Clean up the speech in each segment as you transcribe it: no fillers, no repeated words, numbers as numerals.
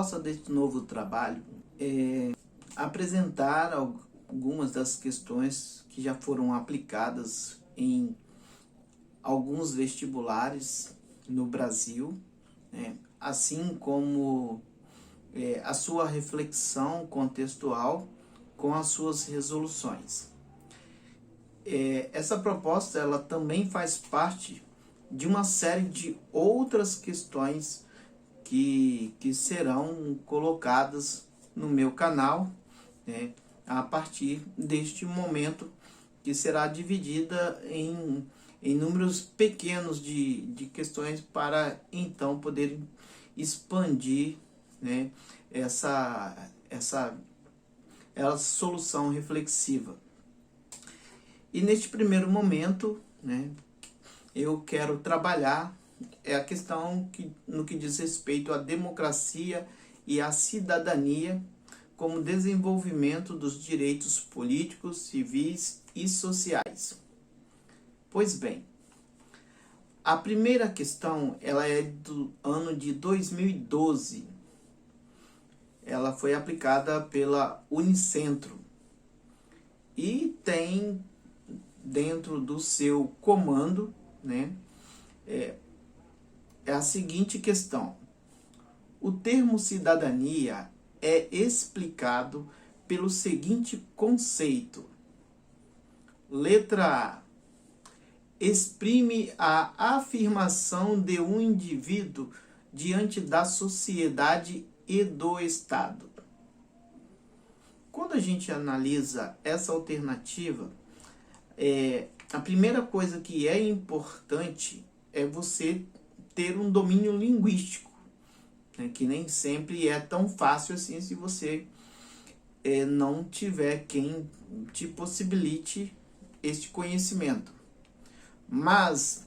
proposta deste novo trabalho é apresentar algumas das questões que já foram aplicadas em alguns vestibulares no Brasil, né? Assim como a sua reflexão contextual com as suas resoluções. Essa proposta ela também faz parte de uma série de outras questões que serão colocadas no meu canal, né, a partir deste momento, que será dividida em números pequenos de questões para então poder expandir, né, essa solução reflexiva. E neste primeiro momento, né, eu quero trabalhar a questão no que diz respeito à democracia e à cidadania como desenvolvimento dos direitos políticos, civis e sociais. Pois bem, a primeira questão ela é do ano de 2012. Ela foi aplicada pela Unicentro e tem dentro do seu comando, né, é a seguinte questão: o termo cidadania é explicado pelo seguinte conceito. Letra A: exprime a afirmação de um indivíduo diante da sociedade e do Estado. Quando a gente analisa essa alternativa, a primeira coisa que é importante é você ter um domínio linguístico, né, que nem sempre é tão fácil assim se você não tiver quem te possibilite este conhecimento. Mas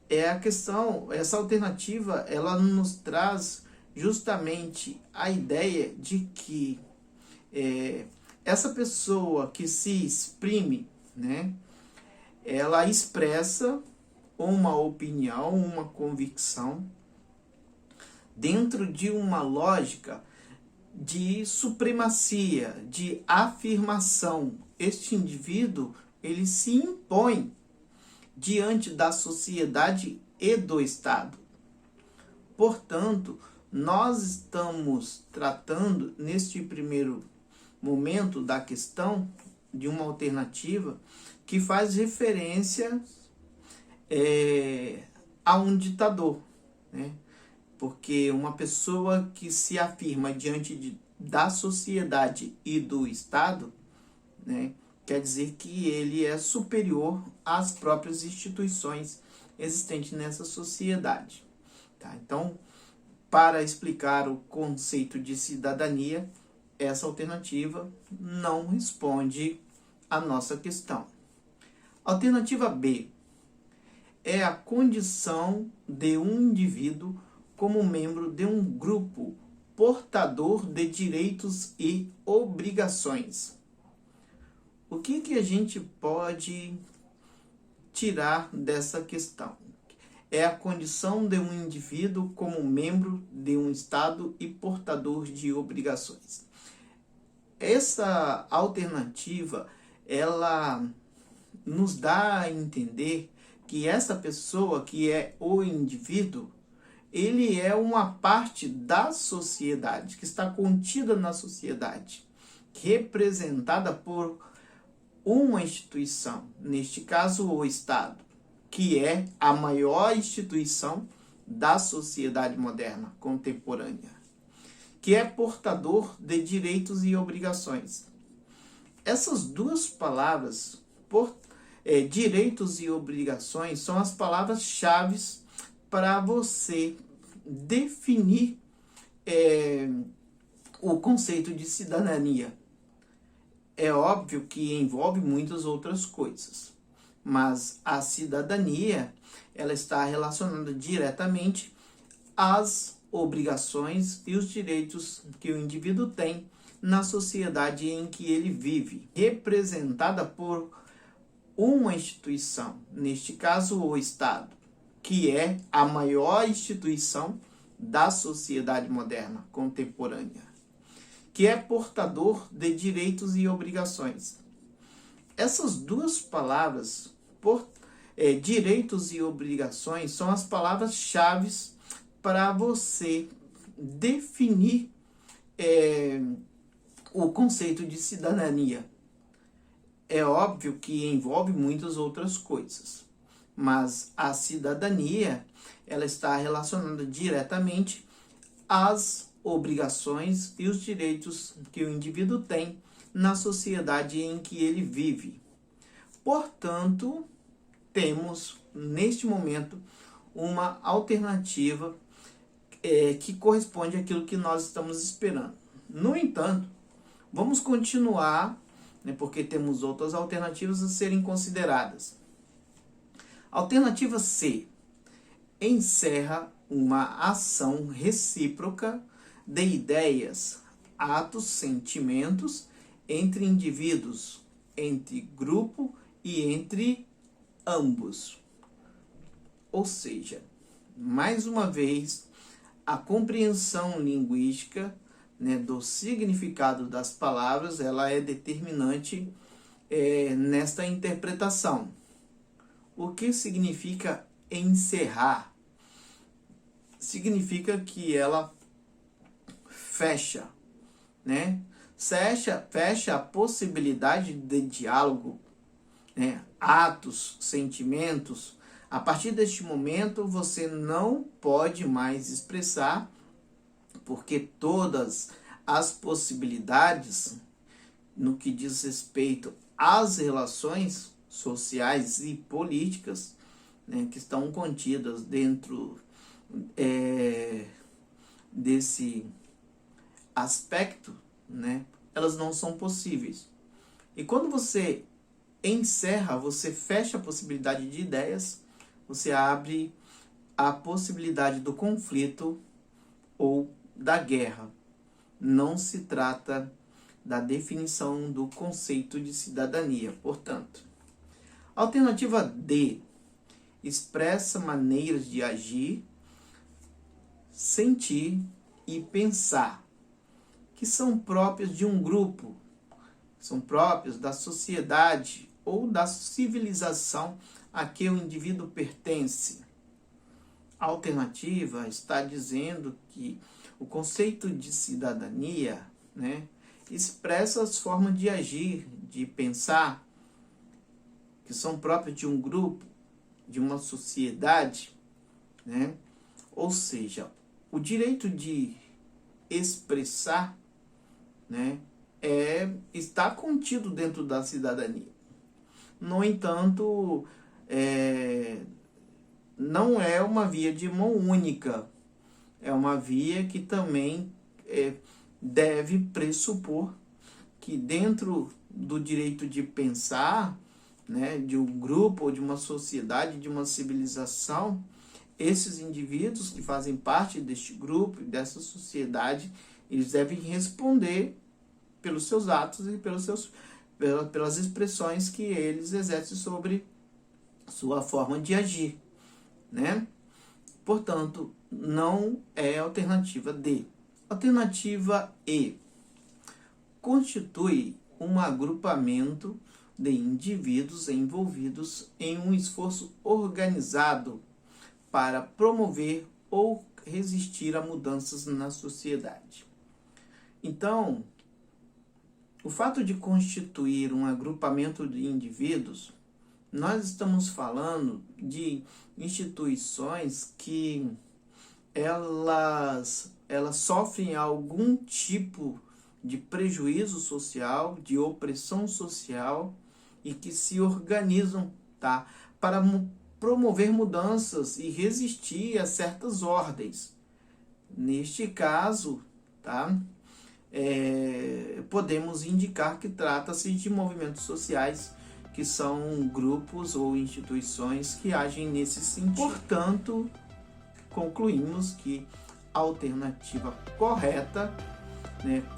essa alternativa, ela nos traz justamente a ideia de que essa pessoa que se exprime, né, ela expressa uma opinião, uma convicção dentro de uma lógica de supremacia, de afirmação. Este indivíduo, ele se impõe diante da sociedade e do Estado. Portanto, nós estamos tratando neste primeiro momento da questão de uma alternativa que faz referência a um ditador, né? Porque uma pessoa que se afirma diante da sociedade e do Estado, né, quer dizer que ele é superior às próprias instituições existentes nessa sociedade. Tá? Então, para explicar o conceito de cidadania, essa alternativa não responde à nossa questão. Alternativa B é a condição de um indivíduo como membro de um grupo portador de direitos e obrigações. O que a gente pode tirar dessa questão? É a condição de um indivíduo como membro de um Estado e portador de obrigações. Essa alternativa, ela nos dá a entender que essa pessoa, que é o indivíduo, ele é uma parte da sociedade, que está contida na sociedade, representada por uma instituição, neste caso o Estado, que é a maior instituição da sociedade moderna, contemporânea, que é portador de direitos e obrigações. Essas duas palavras, direitos e obrigações, são as palavras-chave para você definir o conceito de cidadania. É óbvio que envolve muitas outras coisas, mas a cidadania, ela está relacionada diretamente às obrigações e os direitos que o indivíduo tem na sociedade em que ele vive, representada por uma instituição, neste caso o Estado, que é a maior instituição da sociedade moderna contemporânea, que é portador de direitos e obrigações. Essas duas palavras, direitos e obrigações, são as palavras-chave para você definir o conceito de cidadania. É óbvio que envolve muitas outras coisas, mas a cidadania, ela está relacionada diretamente às obrigações e os direitos que o indivíduo tem na sociedade em que ele vive. Portanto, temos, neste momento, uma alternativa que corresponde àquilo que nós estamos esperando. No entanto, vamos continuar, porque temos outras alternativas a serem consideradas. Alternativa C. Encerra uma ação recíproca de ideias, atos, sentimentos entre indivíduos, entre grupo e entre ambos. Ou seja, mais uma vez, a compreensão linguística, do significado das palavras, ela é determinante nesta interpretação. O que significa encerrar? Significa que ela fecha, fecha a possibilidade de diálogo, atos, sentimentos. A partir deste momento, você não pode mais expressar, porque todas as possibilidades no que diz respeito às relações sociais e políticas, que estão contidas dentro desse aspecto, elas não são possíveis. E quando você encerra, você fecha a possibilidade de ideias, você abre a possibilidade do conflito ou da guerra. Não se trata da definição do conceito de cidadania, portanto. Alternativa D. Expressa maneiras de agir, sentir e pensar que são próprias de um grupo, são próprias da sociedade ou da civilização a que o indivíduo pertence. A alternativa está dizendo que o conceito de cidadania, expressa as formas de agir, de pensar, que são próprias de um grupo, de uma sociedade, Ou seja, o direito de expressar, está contido dentro da cidadania. No entanto, não é uma via de mão única, é uma via que também deve pressupor que dentro do direito de pensar, de um grupo ou de uma sociedade, de uma civilização, esses indivíduos que fazem parte deste grupo e dessa sociedade, eles devem responder pelos seus atos e pelas expressões que eles exercem sobre sua forma de agir, Portanto, não é a alternativa D. Alternativa E. Constitui um agrupamento de indivíduos envolvidos em um esforço organizado para promover ou resistir a mudanças na sociedade. Então, o fato de constituir um agrupamento de indivíduos, nós estamos falando de instituições que elas sofrem algum tipo de prejuízo social, de opressão social, e que se organizam, para promover mudanças e resistir a certas ordens. Neste caso, podemos indicar que trata-se de movimentos sociais, que são grupos ou instituições que agem nesse sentido. Portanto, concluímos que a alternativa correta,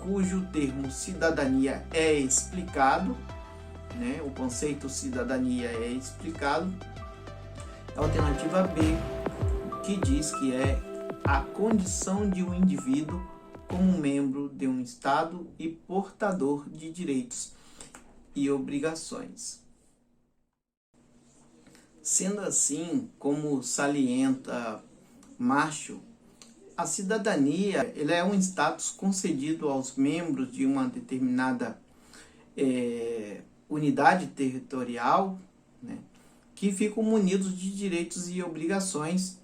cujo termo cidadania é explicado, o conceito cidadania é explicado, a alternativa B, que diz que é a condição de um indivíduo como membro de um Estado e portador de direitos e obrigações. Sendo assim, como salienta Marshall, a cidadania ela é um status concedido aos membros de uma determinada unidade territorial, né, que ficam munidos de direitos e obrigações,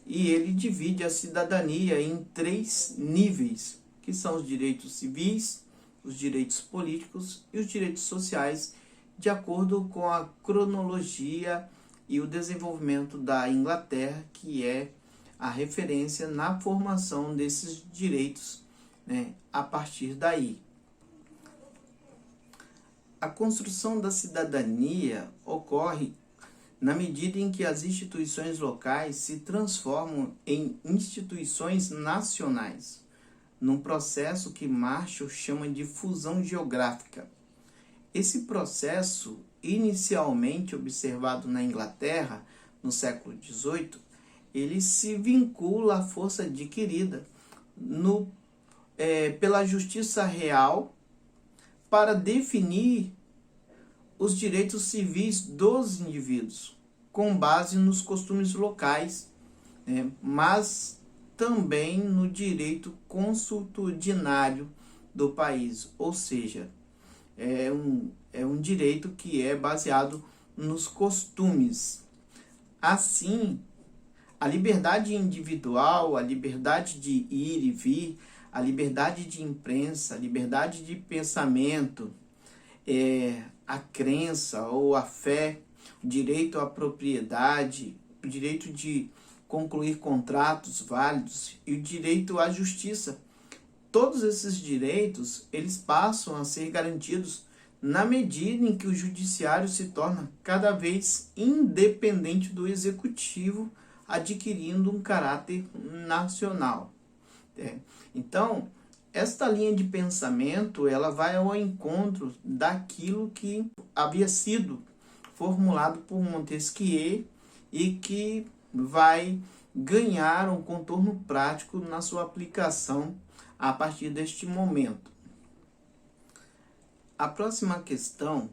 e ele divide a cidadania em 3 níveis, que são os direitos civis, os direitos políticos e os direitos sociais, de acordo com a cronologia e o desenvolvimento da Inglaterra, que é a referência na formação desses direitos, né, a partir daí. A construção da cidadania ocorre na medida em que as instituições locais se transformam em instituições nacionais, num processo que Marshall chama de fusão geográfica. Esse processo, inicialmente observado na Inglaterra, no século XVIII, ele se vincula à força adquirida pela justiça real para definir os direitos civis dos indivíduos, com base nos costumes locais, mas também no direito consuetudinário do país, ou seja, é um direito que é baseado nos costumes. Assim, a liberdade individual, a liberdade de ir e vir, a liberdade de imprensa, a liberdade de pensamento, a crença ou a fé, o direito à propriedade, o direito de concluir contratos válidos e o direito à justiça. Todos esses direitos, eles passam a ser garantidos na medida em que o judiciário se torna cada vez independente do executivo, adquirindo um caráter nacional. Então, esta linha de pensamento ela vai ao encontro daquilo que havia sido formulado por Montesquieu e que vai ganhar um contorno prático na sua aplicação a partir deste momento. A próxima questão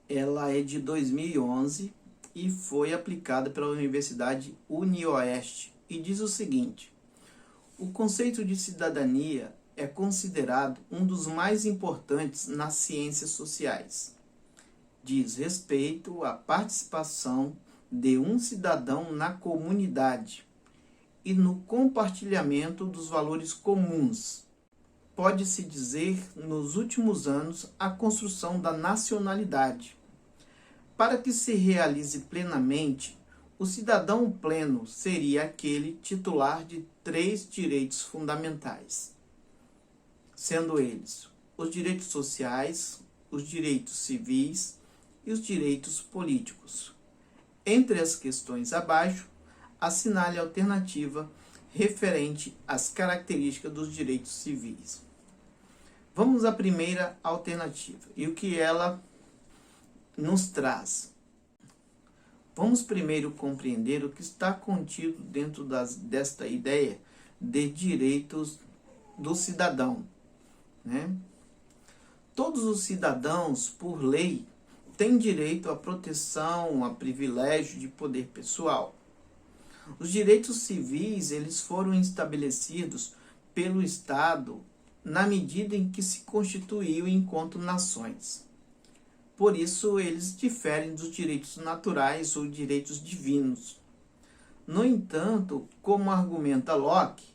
ela é de 2011 e foi aplicada pela Universidade UniOeste e diz o seguinte: o conceito de cidadania é considerado um dos mais importantes nas ciências sociais. Diz respeito à participação de um cidadão na comunidade e no compartilhamento dos valores comuns. Pode-se dizer, nos últimos anos, a construção da nacionalidade. Para que se realize plenamente, o cidadão pleno seria aquele titular de 3 direitos fundamentais, sendo eles os direitos sociais, os direitos civis e os direitos políticos. Entre as questões abaixo, assinale a alternativa referente às características dos direitos civis. Vamos à primeira alternativa e o que ela nos traz. Vamos primeiro compreender o que está contido dentro desta ideia de direitos do cidadão, Todos os cidadãos, por lei, têm direito à proteção, a privilégio de poder pessoal. Os direitos civis, eles foram estabelecidos pelo Estado na medida em que se constituiu enquanto nações. Por isso, eles diferem dos direitos naturais ou direitos divinos. No entanto, como argumenta Locke,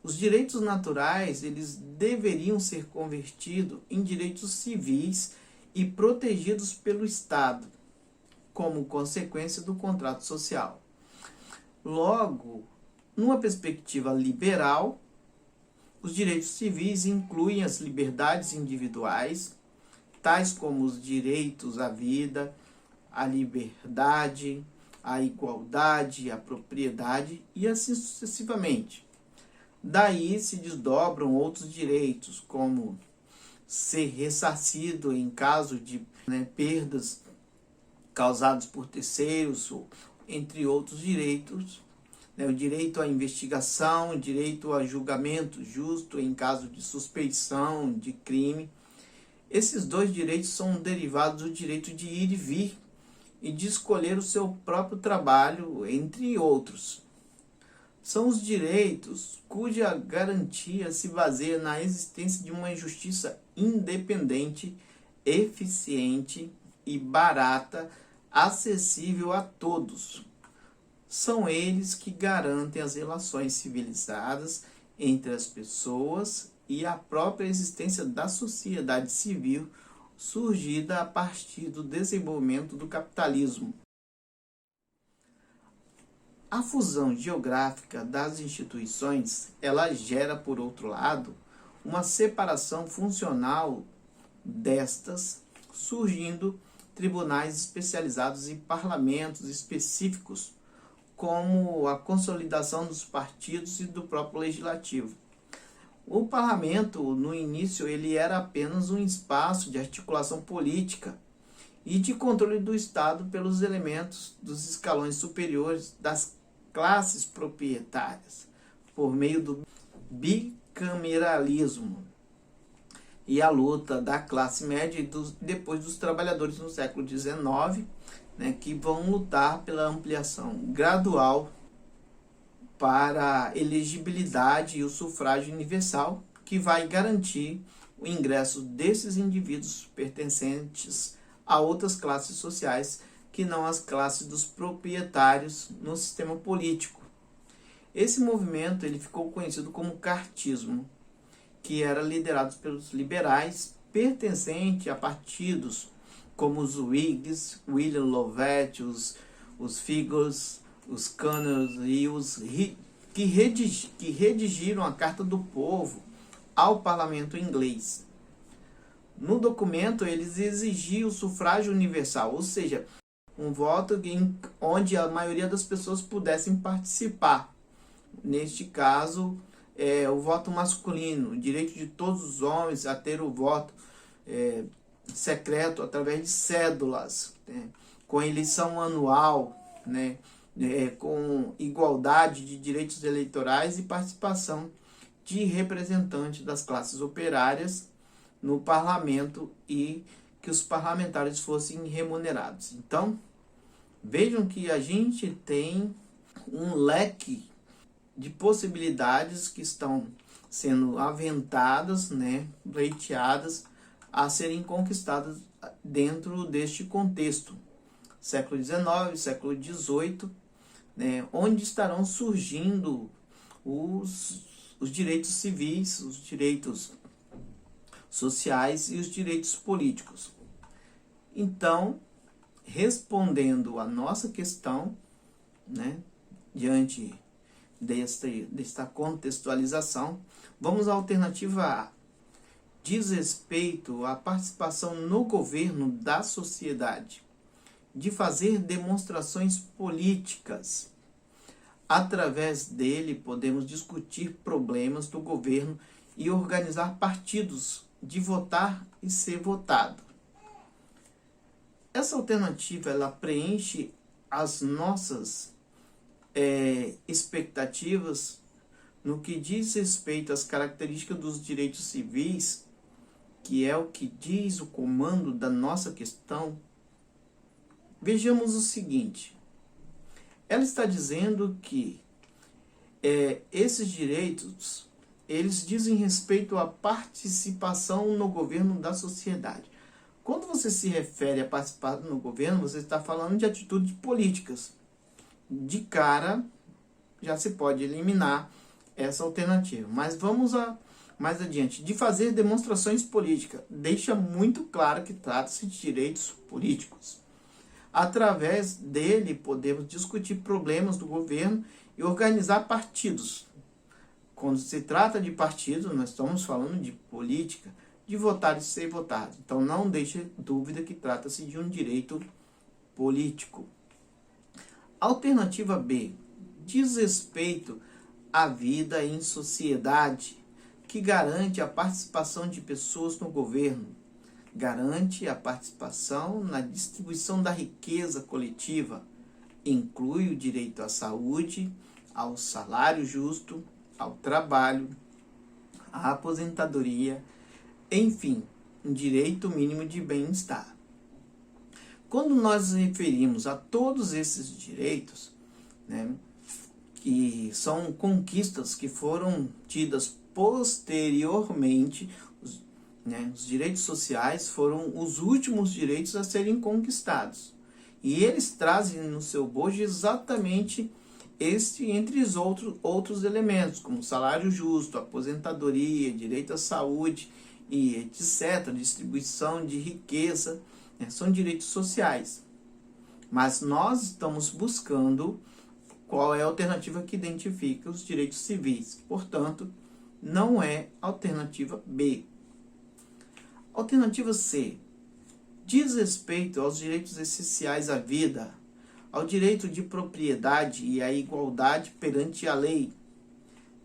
os direitos naturais eles deveriam ser convertidos em direitos civis e protegidos pelo Estado, como consequência do contrato social. Logo, numa perspectiva liberal, os direitos civis incluem as liberdades individuais, tais como os direitos à vida, à liberdade, à igualdade, à propriedade e assim sucessivamente. Daí se desdobram outros direitos, como ser ressarcido em caso de perdas causadas por terceiros, entre outros direitos, né? O direito à investigação, o direito a julgamento justo em caso de suspeição de crime. Esses dois direitos são derivados do direito de ir e vir e de escolher o seu próprio trabalho, entre outros. São os direitos cuja garantia se baseia na existência de uma justiça independente, eficiente e barata, acessível a todos. São eles que garantem as relações civilizadas entre as pessoas e a própria existência da sociedade civil surgida a partir do desenvolvimento do capitalismo. A fusão geográfica das instituições, ela gera, por outro lado, uma separação funcional destas, surgindo tribunais especializados e parlamentos específicos, como a consolidação dos partidos e do próprio legislativo. O parlamento, no início, ele era apenas um espaço de articulação política e de controle do Estado pelos elementos dos escalões superiores das classes proprietárias, por meio do bicameralismo e a luta da classe média e depois dos trabalhadores no século XIX, né, que vão lutar pela ampliação gradual para a elegibilidade e o sufrágio universal, que vai garantir o ingresso desses indivíduos pertencentes a outras classes sociais que não as classes dos proprietários no sistema político. Esse movimento ele ficou conhecido como cartismo, que era liderado pelos liberais, pertencente a partidos como os Whigs, William Lovett, os Figures, os Connors e os que redigiram a Carta do Povo ao parlamento inglês. No documento, eles exigiam o sufrágio universal, ou seja, um voto onde a maioria das pessoas pudessem participar. Neste caso, o voto masculino, o direito de todos os homens a ter o voto secreto através de cédulas, né, com eleição anual, né, com igualdade de direitos eleitorais e participação de representantes das classes operárias no parlamento e que os parlamentares fossem remunerados. Então, vejam que a gente tem um leque de possibilidades que estão sendo aventadas, né, pleiteadas, a serem conquistadas dentro deste contexto. Século XIX, século XVIII, né, onde estarão surgindo os direitos civis, os direitos sociais e os direitos políticos. Então, respondendo a nossa questão, né, diante desta contextualização, vamos à alternativa A. Diz respeito à participação no governo da sociedade, de fazer demonstrações políticas. Através dele, podemos discutir problemas do governo e organizar partidos, de votar e ser votado. Essa alternativa ela preenche as nossas expectativas no que diz respeito às características dos direitos civis, que é o que diz o comando da nossa questão. Vejamos o seguinte: ela está dizendo que esses direitos eles dizem respeito à participação no governo da sociedade. Quando você se refere a participar no governo, você está falando de atitudes políticas. De cara, já se pode eliminar essa alternativa. Mas vamos mais adiante. De fazer demonstrações políticas. Deixa muito claro que trata-se de direitos políticos. Através dele, podemos discutir problemas do governo e organizar partidos. Quando se trata de partidos, nós estamos falando de política, de votar e ser votado. Então, não deixe dúvida que trata-se de um direito político. Alternativa B. Diz respeito à vida em sociedade, que garante a participação de pessoas no governo, garante a participação na distribuição da riqueza coletiva, inclui o direito à saúde, ao salário justo, ao trabalho, à aposentadoria, enfim, um direito mínimo de bem-estar. Quando nós nos referimos a todos esses direitos, né, que são conquistas que foram tidas posteriormente, os direitos sociais foram os últimos direitos a serem conquistados. E eles trazem no seu bojo exatamente entre os outros elementos, como salário justo, aposentadoria, direito à saúde e etc., distribuição de riqueza, né, são direitos sociais. Mas nós estamos buscando qual é a alternativa que identifica os direitos civis. Portanto, não é a alternativa B. Alternativa C diz respeito aos direitos essenciais à vida, ao direito de propriedade e à igualdade perante a lei.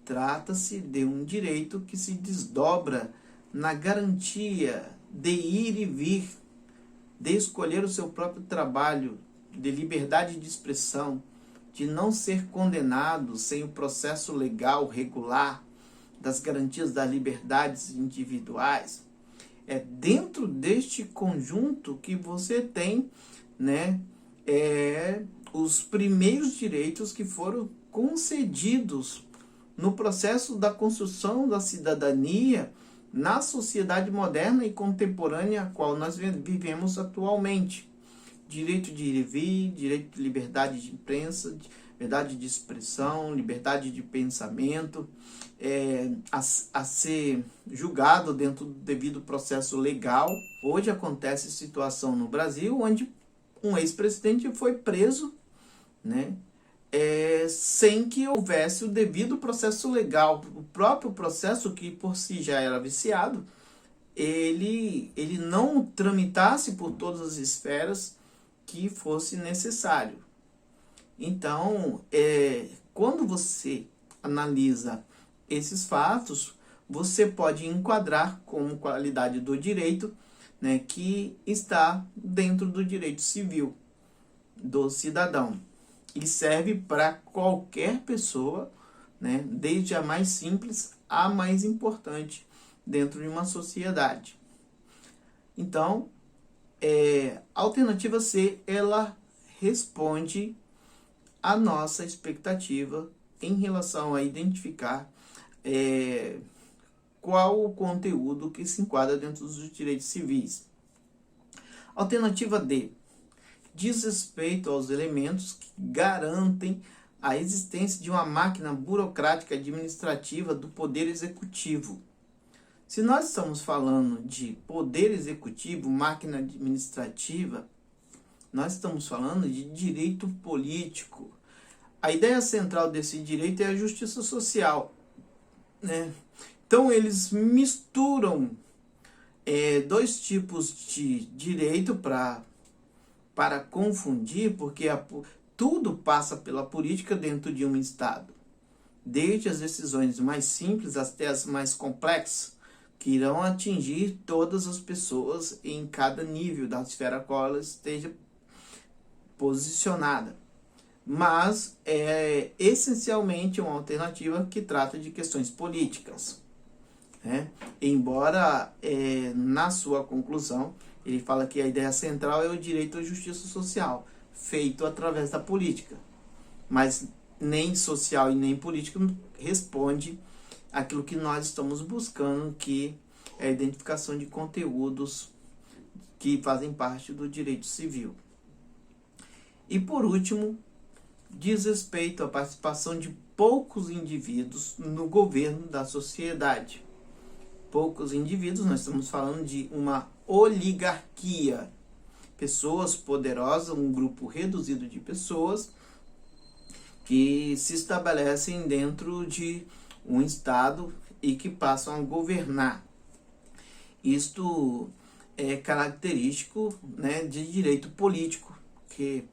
Trata-se de um direito que se desdobra na garantia de ir e vir, de escolher o seu próprio trabalho, de liberdade de expressão, de não ser condenado sem o processo legal regular, das garantias das liberdades individuais. É dentro deste conjunto que você tem, né, os primeiros direitos que foram concedidos no processo da construção da cidadania na sociedade moderna e contemporânea a qual nós vivemos atualmente. Direito de ir e vir, direito de liberdade de imprensa, liberdade de expressão, liberdade de pensamento, a ser julgado dentro do devido processo legal. Hoje acontece situação no Brasil onde um ex-presidente foi preso, né, sem que houvesse o devido processo legal. O próprio processo, que por si já era viciado, ele não tramitasse por todas as esferas que fosse necessário. Então, quando você analisa esses fatos, você pode enquadrar como qualidade do direito, né, que está dentro do direito civil do cidadão. E serve para qualquer pessoa, né, desde a mais simples à mais importante dentro de uma sociedade. Então, a alternativa C, ela responde à nossa expectativa em relação a identificar qual o conteúdo que se enquadra dentro dos direitos civis. Alternativa D diz respeito aos elementos que garantem a existência de uma máquina burocrática administrativa do Poder Executivo. Se nós estamos falando de Poder Executivo, máquina administrativa, nós estamos falando de direito político. A ideia central desse direito é a justiça social, né? Então, eles misturam dois tipos de direito para confundir, porque tudo passa pela política dentro de um Estado. Desde as decisões mais simples até as mais complexas, que irão atingir todas as pessoas em cada nível da esfera a qual ela esteja posicionada. Mas é essencialmente uma alternativa que trata de questões políticas, né? Embora na sua conclusão ele fala que a ideia central é o direito à justiça social, feito através da política. Mas nem social e nem política responde àquilo que nós estamos buscando, que é a identificação de conteúdos que fazem parte do direito civil. E por último, diz respeito à participação de poucos indivíduos no governo da sociedade. Poucos indivíduos, nós estamos falando de uma oligarquia. Pessoas poderosas, um grupo reduzido de pessoas que se estabelecem dentro de um Estado e que passam a governar. Isto é característico, né, de direito político, que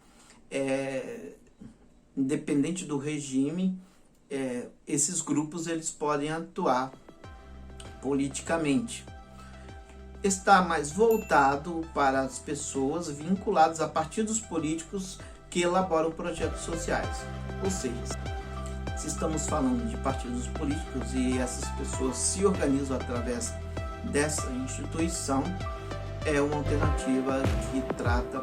independente do regime, esses grupos eles podem atuar politicamente. Está mais voltado para as pessoas vinculadas a partidos políticos que elaboram projetos sociais. Ou seja, Se estamos falando de partidos políticos e essas pessoas se organizam através dessa instituição, é uma alternativa que trata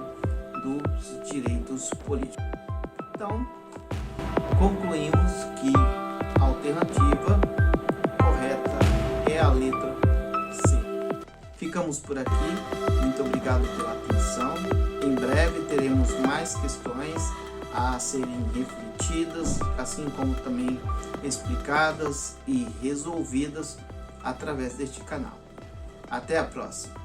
dos direitos políticos. Então, concluímos que a alternativa correta é a letra C. Ficamos por aqui, muito obrigado pela atenção. Em breve teremos mais questões a serem refletidas, assim como também explicadas e resolvidas através deste canal. Até a próxima!